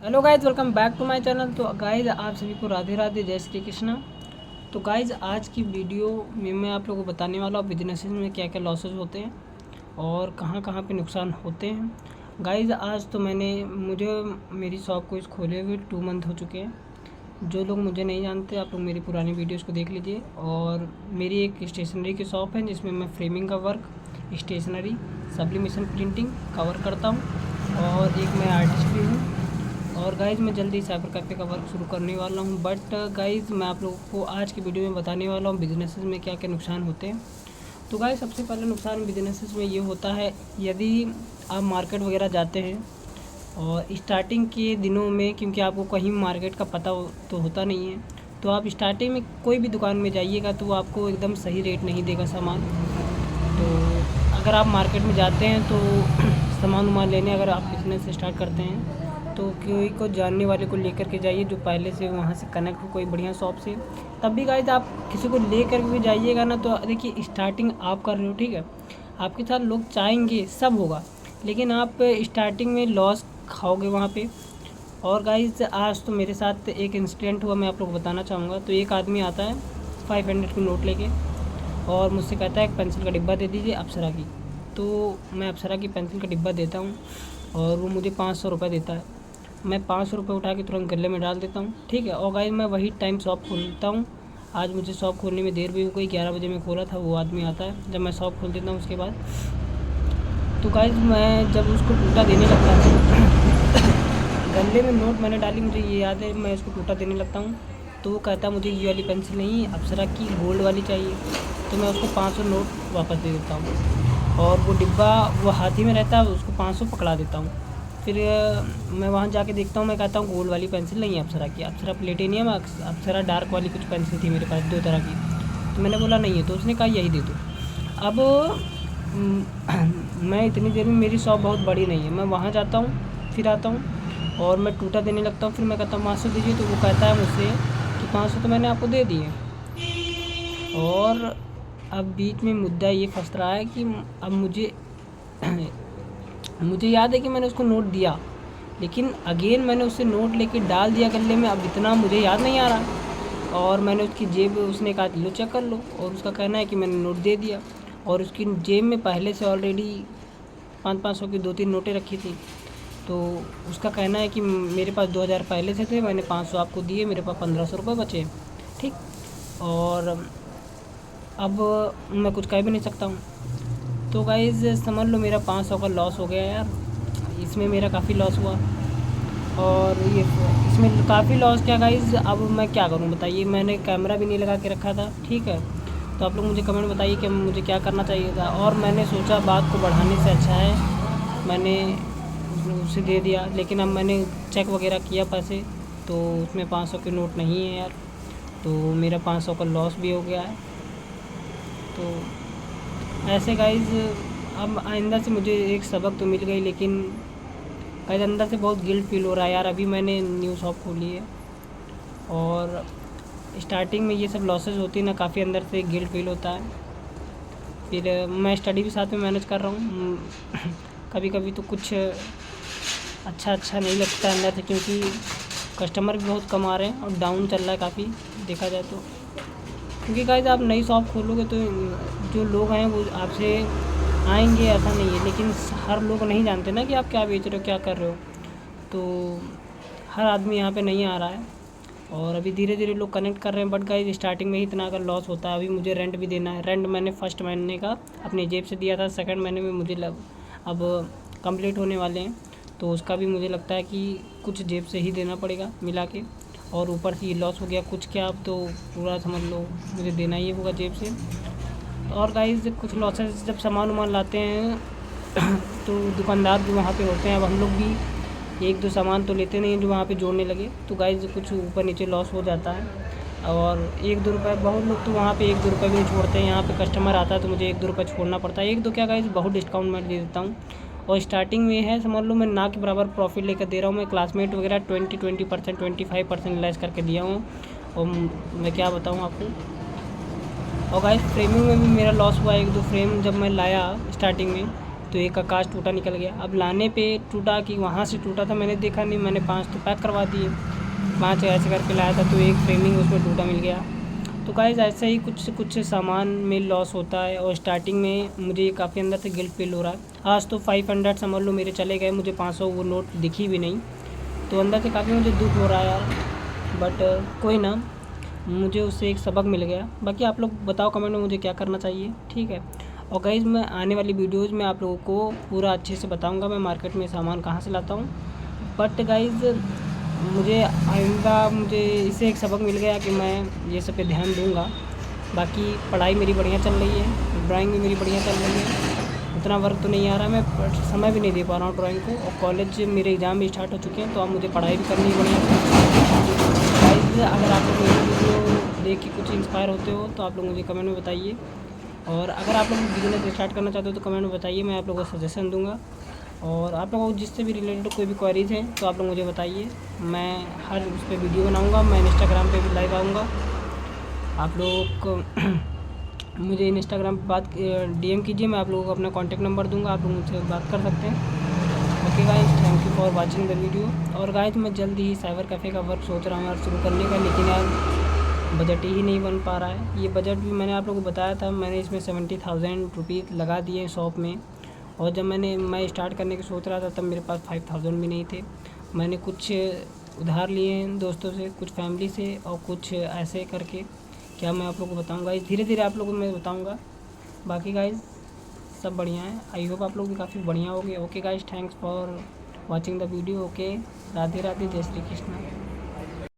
Hello guys, welcome back to my channel. तो guys आप सभी को राधे राधे, जय श्री कृष्णा। तो गाइज आज की वीडियो में मैं आप लोगों को बताने वाला हूँ बिजनेसेस में क्या क्या लॉसेस होते हैं और कहाँ कहाँ पे नुकसान होते हैं। गाइज आज तो मुझे मेरी शॉप को इस खोले हुए 2 मंथ हो चुके हैं। जो लोग मुझे नहीं जानते, आप लोग मेरी पुरानी वीडियोज़ को देख लीजिए। और मेरी एक स्टेशनरी की शॉप है जिसमें मैं फ्रेमिंग का work, stationery, sublimation printing cover करता हूँ और एक मैं आर्टिस्ट भी हूँ। और गाइज़ मैं जल्दी साइबर कैफ़े का वर्क शुरू करने वाला हूँ। बट गाइज़ मैं आप लोगों को आज की वीडियो में बताने वाला हूँ बिजनेसेस में क्या क्या नुकसान होते हैं। तो गाइज़ सबसे पहला नुकसान बिजनेसेस में ये होता है, यदि आप मार्केट वगैरह जाते हैं और स्टार्टिंग के दिनों में, क्योंकि आपको कहीं मार्केट का पता तो होता नहीं है, तो आप स्टार्टिंग में कोई भी दुकान में जाइएगा तो वो आपको एकदम सही रेट नहीं देगा सामान। तो अगर आप मार्केट में जाते हैं तो सामान वामान लेने, अगर आप बिज़नेस स्टार्ट करते हैं तो कोई को जानने वाले को लेकर के जाइए जो पहले से वहाँ से कनेक्ट हो कोई बढ़िया शॉप से। तब भी गाइस आप किसी को ले कर भी जाइएगा ना, तो देखिए स्टार्टिंग आप कर रहे हो, ठीक है, आपके साथ लोग चाहेंगे, सब होगा, लेकिन आप स्टार्टिंग में लॉस खाओगे वहाँ पे। और गाइस आज तो मेरे साथ एक इंसिडेंट हुआ, मैं आप लोग को बताना चाहूँगा। तो एक आदमी आता है 500 की नोट लेके और मुझसे कहता है एक पेंसिल का डिब्बा दे दीजिए अप्सरा की। तो मैं अप्सरा की पेंसिल का डिब्बा देता हूँ और वो मुझे 500 रुपये देता है। मैं 500 रुपये उठा के तुरंत गले में डाल देता हूँ, ठीक है। और गाइस मैं वही टाइम शॉप खोलता हूँ। आज मुझे शॉप खोलने में देर भी हो गई, 11 बजे मैं खोला था। वो आदमी आता है जब मैं शॉप खोल देता हूँ उसके बाद। तो गाइस मैं जब उसको टूटा देने लगता था गले में नोट मैंने डाली, मुझे ये याद है, मैं उसको टूटा देने लगता हूँ तो वो कहता मुझे ये वाली पेंसिल नहीं, अप्सरा की गोल्ड वाली चाहिए। तो मैं उसको 500 नोट वापस दे देता हूँ और वो डिब्बा वो हाथ ही में रहता है, उसको 500 पकड़ा देता हूँ। फिर मैं वहाँ जाके देखता हूँ, मैं कहता हूँ गोल्ड वाली पेंसिल नहीं है अप्सरा की, अप्सरा प्लेटिनियम, अप्सरा डार्क वाली कुछ पेंसिल थी मेरे पास 2 तरह की। तो मैंने बोला नहीं है, तो उसने कहा यही दे दो। अब मैं इतनी देर में, मेरी शॉप बहुत बड़ी नहीं है, मैं वहाँ जाता हूँ, फिर आता हूँ और मैं टूटा देने लगता हूँ। फिर मैं कहता हूँ 500 दीजिए, तो वो कहता है मुझसे कि 500 तो मैंने आपको दे दिए। और अब बीच में मुद्दा ये फंस रहा है कि अब मुझे याद है कि मैंने उसको नोट दिया, लेकिन अगेन मैंने उससे नोट लेके डाल दिया गले में। अब इतना मुझे याद नहीं आ रहा और मैंने उसकी जेब, उसने कहा लो चेक कर लो, और उसका कहना है कि मैंने नोट दे दिया और उसकी जेब में पहले से ऑलरेडी 500 की 2-3 नोटें रखी थी। तो उसका कहना है कि मेरे पास 2000 पहले से थे, मैंने 500 आपको दिए, मेरे पास 1500 रुपये बचे, ठीक। और अब मैं कुछ कह भी नहीं सकता हूँ। तो गाइज़ समझ लो मेरा 500 का लॉस हो गया यार, इसमें मेरा काफ़ी लॉस हुआ। और ये इसमें काफ़ी लॉस क्या गाइज़, अब मैं क्या करूँ बताइए। मैंने कैमरा भी नहीं लगा के रखा था, ठीक है। तो आप लोग मुझे कमेंट बताइए कि मुझे क्या करना चाहिए था। और मैंने सोचा बात को बढ़ाने से अच्छा है मैंने उसे दे दिया, लेकिन अब मैंने चेक वगैरह किया पैसे, तो उसमें 500 के नोट नहीं है यार। तो मेरा 500 का लॉस भी हो गया है। तो ऐसे गाइज़ अब आइंदा से मुझे एक सबक तो मिल गई, लेकिन गाइज़ अंदर से बहुत गिल्ट फील हो रहा है यार। अभी मैंने न्यू शॉप खोली है और स्टार्टिंग में ये सब लॉसेस होती है ना, काफ़ी अंदर से गिल्ट फील होता है। फिर मैं स्टडी भी साथ में मैनेज कर रहा हूँ कभी कभी तो कुछ अच्छा नहीं लगता अंदर से, क्योंकि कस्टमर भी बहुत कम आ रहे हैं और डाउन चल रहा है काफ़ी देखा जाए तो। क्योंकि गाइस आप नई शॉप खोलोगे तो जो लोग हैं वो आपसे आएंगे, ऐसा नहीं है, लेकिन हर लोग नहीं जानते ना कि आप क्या बेच रहे हो, क्या कर रहे हो। तो हर आदमी यहाँ पे नहीं आ रहा है और अभी धीरे धीरे लोग कनेक्ट कर रहे हैं। बट गाइस स्टार्टिंग में ही इतना अगर लॉस होता है, अभी मुझे रेंट भी देना है। रेंट मैंने फर्स्ट महीने का अपनी जेब से दिया था, सेकंड महीने में मुझे अब कंप्लीट होने वाले हैं, तो उसका भी मुझे लगता है कि कुछ जेब से ही देना पड़ेगा मिला के। और ऊपर से ये लॉस हो गया कुछ क्या, अब तो पूरा समझ लो मुझे देना ही होगा जेब से। और गाइस कुछ लॉसेस जब सामान वामान लाते हैं तो दुकानदार भी वहाँ पे होते हैं। अब हम लोग भी 1-2 सामान तो लेते नहीं हैं जो वहाँ पे जोड़ने लगे, तो गाइस कुछ ऊपर नीचे लॉस हो जाता है। और 1-2 रुपये, बहुत लोग तो वहाँ पे 1-2 रुपये भी नहीं छोड़ते हैं। यहाँ पे कस्टमर आता है तो मुझे 1-2 रुपये छोड़ना पड़ता है। 1-2 क्या गाइस, बहुत डिस्काउंट मैं दे देता हूँ। और स्टार्टिंग में है, समझ लो मैं ना के बराबर प्रॉफिट लेकर दे रहा हूँ। मैं क्लासमेट वगैरह 20% 25% लेस करके दिया हूँ, और मैं क्या बताऊँ आपको। और गाइस फ्रेमिंग में भी मेरा लॉस हुआ। 1-2 फ्रेम जब मैं लाया स्टार्टिंग में, तो एक का कांच टूटा निकल गया। अब लाने पे टूटा कि वहाँ से टूटा था मैंने देखा नहीं, मैंने 5 तो पैक करवा दिए, 5 ऐसे करके लाया था तो एक फ्रेमिंग उसमें टूटा मिल गया। तो गाइस ऐसे ही कुछ सामान में लॉस होता है और स्टार्टिंग में मुझे काफ़ी अंदर से गिल्ट फील हो रहा है। आज तो 500 समझ लो मेरे चले गए, मुझे 500 वो नोट दिखी भी नहीं, तो अंदर से काफ़ी मुझे दुख हो रहा है यार। बट कोई ना, मुझे उससे एक सबक मिल गया। बाकी आप लोग बताओ कमेंट में मुझे क्या करना चाहिए, ठीक है। और गाइज़ मैं आने वाली वीडियोज़ में आप लोगों को पूरा अच्छे से बताऊंगा मैं मार्केट में सामान कहाँ से लाता हूँ। बट गाइज़ मुझे आइंदा मुझे इससे एक सबक मिल गया कि मैं ये सब पे ध्यान दूंगा। बाकी पढ़ाई मेरी बढ़िया चल रही है, ड्राइंग भी मेरी बढ़िया चल रही है, उतना वर्क तो नहीं आ रहा, मैं समय भी नहीं दे पा रहा हूँ ड्राइंग को। और कॉलेज मेरे एग्ज़ाम भी स्टार्ट हो चुके हैं, तो अब मुझे पढ़ाई भी करनी है बढ़िया। गाइस अगर आप लोग मेरी वीडियो देख के कुछ इंस्पायर होते हो तो आप लोग मुझे कमेंट में बताइए, और अगर आप लोग बिजनेस स्टार्ट करना चाहते हो तो कमेंट में बताइए, मैं आप लोगों को सजेशन दूंगा। और आप लोगों को जिससे भी रिलेटेड कोई भी क्वेरीज हैं तो आप लोग मुझे बताइए, मैं हर उस पर वीडियो बनाऊँगा। मैं इंस्टाग्राम पर भी लाइव आऊँगा। आप लोग को मुझे इंस्टाग्राम पर बात DM कीजिए, मैं आप लोगों को अपना कॉन्टैक्ट नंबर दूंगा, आप लोग मुझसे बात कर सकते हैं। Okay guys, thank you for watching the video. और गाइस मैं जल्दी ही साइबर कैफ़े का वर्क सोच रहा हूँ यार शुरू करने का, लेकिन यार बजट ही नहीं बन पा रहा है। ये बजट भी मैंने आप लोगों को बताया था, मैंने इसमें 70,000 रुपीज़ लगा दिए शॉप में। और जब मैं स्टार्ट करने की सोच रहा था तब मेरे पास 5,000 भी नहीं थे। मैंने कुछ उधार लिए हैं दोस्तों से, कुछ फैमिली से, और कुछ ऐसे करके क्या मैं आप लोगों को बताऊँगा, धीरे धीरे आप लोगों को मैं बताऊँगा। बाकी गाइज़ सब बढ़िया है, आई होप आप लोग भी काफ़ी बढ़िया होंगे। Okay guys, thanks for watching the video. Okay, Radhe Radhe, जय श्री कृष्णा।